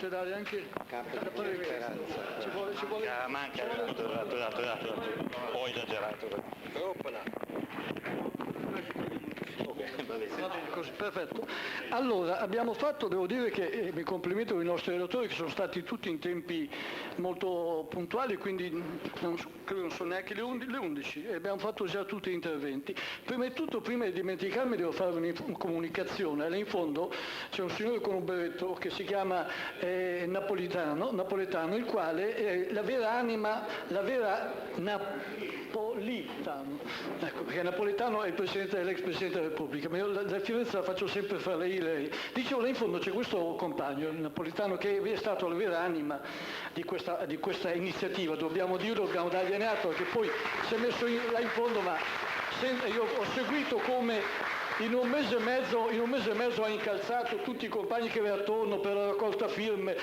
volete dare anche Campo di speranza. ci vuole... Manca, ho esagerato. Troppo là. Va bene, così, perfetto. Allora, abbiamo fatto, devo dire che mi complimento con i nostri relatori che sono stati tutti in tempi molto puntuali, quindi credo non sono neanche le 11 e abbiamo fatto già tutti gli interventi. Prima di tutto, prima di dimenticarmi, devo fare una comunicazione. Là in fondo c'è un signore con un berretto che si chiama Napoletano, il quale è la vera anima, la vera Napolitano. Ecco, perché Napoletano è il presidente, l'ex Presidente della Repubblica, ma io la differenza la faccio sempre fra lei e lei. Dicevo, là in fondo c'è questo compagno, il Napoletano, che è stato la vera anima di questa iniziativa, dobbiamo dirlo, dobbiamo dargliene atto, perché poi si è messo là in fondo, ma io ho seguito come in un mese e mezzo ha incalzato tutti i compagni che aveva attorno per la raccolta firme,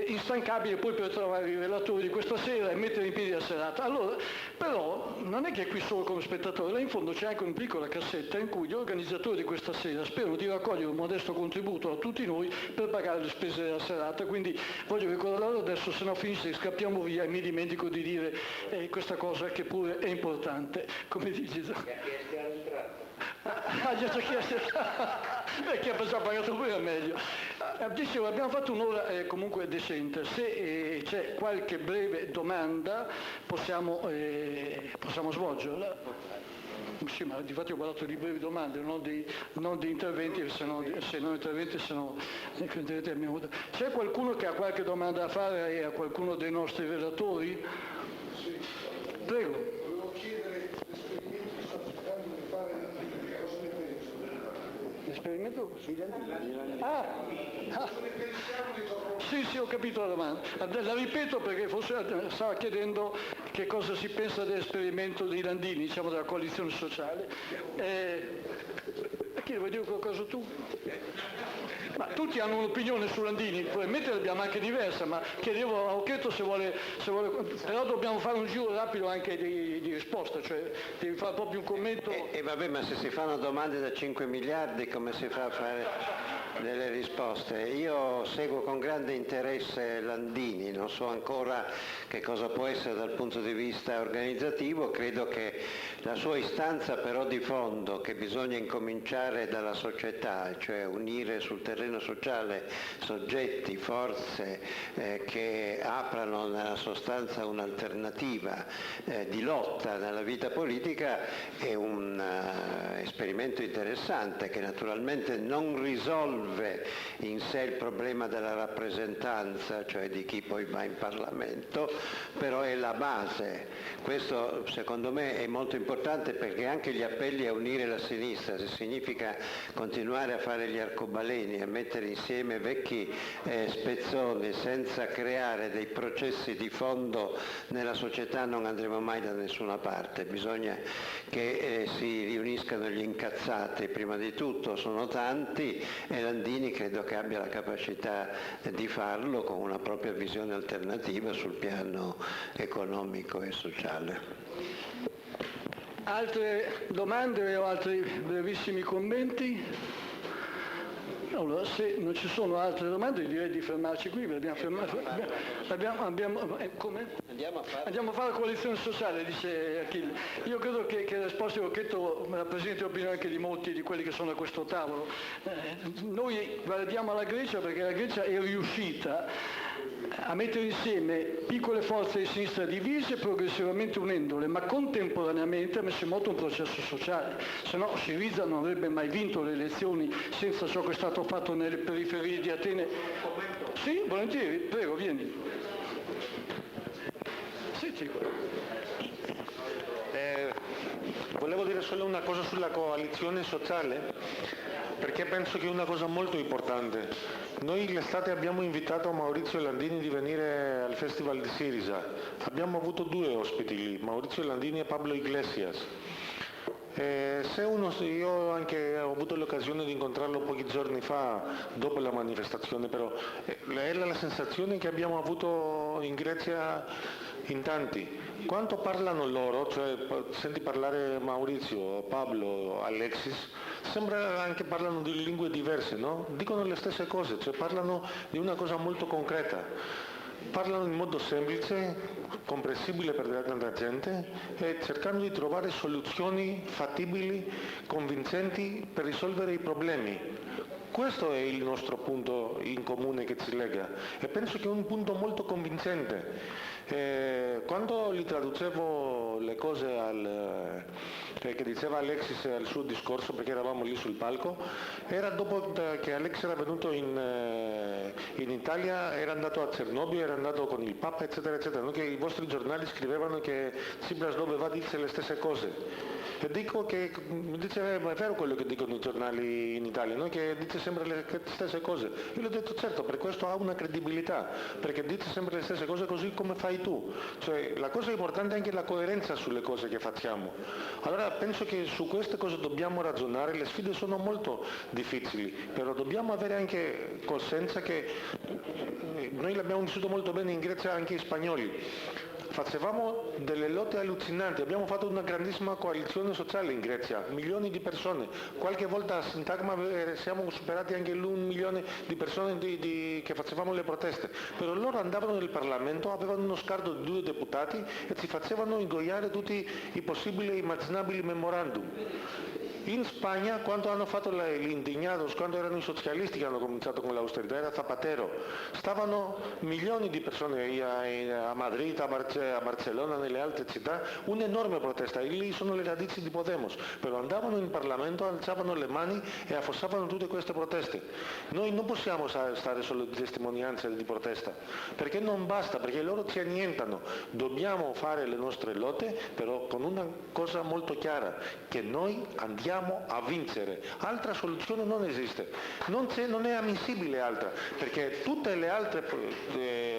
instancabile poi per trovare i relatori di questa sera e mettere in piedi la serata. Allora, però non è che è qui solo come spettatore, là in fondo c'è anche una piccola cassetta in cui gli organizzatori di questa sera sperano di raccogliere un modesto contributo a tutti noi per pagare le spese della serata, quindi voglio ricordarlo adesso, se no finisce, scappiamo via e mi dimentico di dire questa cosa che pure è importante. Come dici? Gli ho già chiesto perché ha già pagato pure meglio. Dicevo, abbiamo fatto un'ora comunque decente, se c'è qualche breve domanda possiamo svolgerla. Sì, ma di fatto ho guardato di brevi domande, non di interventi, se no interventi, se no c'è qualcuno che ha qualche domanda da fare a qualcuno dei nostri relatori? Prego. L'esperimento? Sì, ho capito la domanda. La ripeto perché forse stava chiedendo che cosa si pensa dell'esperimento dei Landini, diciamo della coalizione sociale. Chi vuoi dire qualcosa tu? Ma tutti hanno un'opinione su Landini, probabilmente l'abbiamo anche diversa, ma chiedevo a Occhetto se vuole, però dobbiamo fare un giro rapido anche di risposta, cioè devi fare proprio un commento. Vabbè, ma se si fanno domande da 5 miliardi come si fa a fare delle risposte? Io seguo con grande interesse Landini, non so ancora che cosa può essere dal punto di vista organizzativo, credo che la sua istanza però di fondo, che bisogna incominciare dalla società, cioè unire sul terreno sociale soggetti, forze che aprano nella sostanza un'alternativa di lotta nella vita politica, è un esperimento interessante che naturalmente non risolve in sé il problema della rappresentanza, cioè di chi poi va in Parlamento, però è la base. Questo secondo me è molto importante perché anche gli appelli a unire la sinistra, se significa continuare a fare gli arcobaleni, a mettere insieme vecchi spezzoni senza creare dei processi di fondo nella società, non andremo mai da nessuna parte. Bisogna che si riuniscano gli incazzati, prima di tutto sono tanti e Landini credo che abbia la capacità di farlo con una propria visione alternativa sul piano economico e sociale. Altre domande o altri brevissimi commenti? Allora, se non ci sono altre domande direi di fermarci qui, come? Andiamo a fare la coalizione sociale, dice Achille. Io credo che la risposta di Occhetto rappresenti l'opinione anche di molti di quelli che sono a questo tavolo. Noi guardiamo alla Grecia perché la Grecia è riuscita a mettere insieme piccole forze di sinistra divise progressivamente unendole, ma contemporaneamente ha messo in moto un processo sociale, se no Syriza non avrebbe mai vinto le elezioni senza ciò che è stato fatto nelle periferie di Atene. Sì, volentieri, prego, vieni. Sì, volevo dire solo una cosa sulla coalizione sociale, perché penso che è una cosa molto importante. Noi l'estate abbiamo invitato Maurizio Landini di venire al Festival di Syriza. Abbiamo avuto 2 ospiti lì, Maurizio Landini e Pablo Iglesias. Io anche ho avuto l'occasione di incontrarlo pochi giorni fa, dopo la manifestazione, però era la sensazione che abbiamo avuto in Grecia in tanti. Quanto parlano loro, cioè senti parlare Maurizio, Pablo, Alexis, sembra anche parlano di lingue diverse, no? Dicono le stesse cose, cioè parlano di una cosa molto concreta. Parlano in modo semplice, comprensibile per la tanta gente e cercando di trovare soluzioni fattibili, convincenti per risolvere i problemi. Questo è il nostro punto in comune che ci lega e penso che è un punto molto convincente. Quando gli traducevo le cose che diceva Alexis al suo discorso, perché eravamo lì sul palco, era dopo che Alexis era venuto in Italia, era andato a Cernobbio, era andato con il Papa, eccetera, eccetera, no? Che i vostri giornali scrivevano che Tsipras dove va dice le stesse cose. E dico che, dice, ma è vero quello che dicono i giornali in Italia, no? Che dice sempre le stesse cose. Io gli ho detto certo, per questo ha una credibilità, perché dice sempre le stesse cose così come fai tu. Cioè la cosa importante è anche la coerenza sulle cose che facciamo. Allora penso che su queste cose dobbiamo ragionare, le sfide sono molto difficili, però dobbiamo avere anche coscienza che noi l'abbiamo vissuto molto bene in Grecia anche i spagnoli. Facevamo delle lotte allucinanti, abbiamo fatto una grandissima coalizione sociale in Grecia, milioni di persone, qualche volta a Sintagma siamo superati anche l'1 milione di persone che facevamo le proteste, però loro andavano nel Parlamento, avevano uno scarto di 2 deputati e ci facevano ingoiare tutti i possibili e immaginabili memorandum. In Spagna, quando hanno fatto gli indignados, quando erano i socialisti che hanno cominciato con l'austerità, era Zapatero, stavano milioni di persone a Madrid, a Barcellona, nelle altre città, un'enorme protesta, e lì sono le radici di Podemos, però andavano in Parlamento, alzavano le mani e affossavano tutte queste proteste. Noi non possiamo stare solo di testimonianza di protesta, perché non basta, perché loro ci annientano, dobbiamo fare le nostre lotte, però con una cosa molto chiara, che noi andiamo a vincere, altra soluzione non esiste, non è ammissibile altra, perché tutte le altre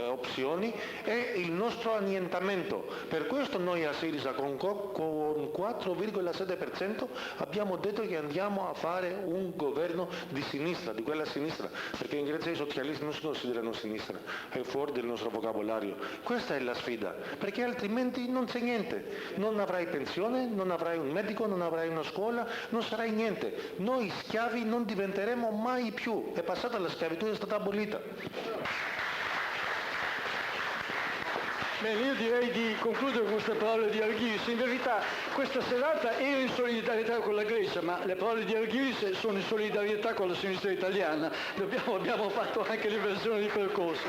opzioni è il nostro annientamento. Per questo noi a Syriza con 4,7% abbiamo detto che andiamo a fare un governo di sinistra, di quella sinistra, perché in Grecia i socialisti non si considerano sinistra, è fuori del nostro vocabolario. Questa è la sfida, perché altrimenti non c'è niente, non avrai pensione, non avrai un medico, non avrai una scuola, non sarai niente. Noi schiavi non diventeremo mai più, è passata la schiavitù, è stata abolita. Bene, io direi di concludere con queste parole di Arghiris. In verità questa serata era in solidarietà con la Grecia, ma le parole di Arghiris sono in solidarietà con la sinistra italiana. Abbiamo fatto anche l'inversione di percorso.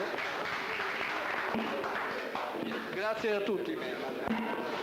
Grazie a tutti.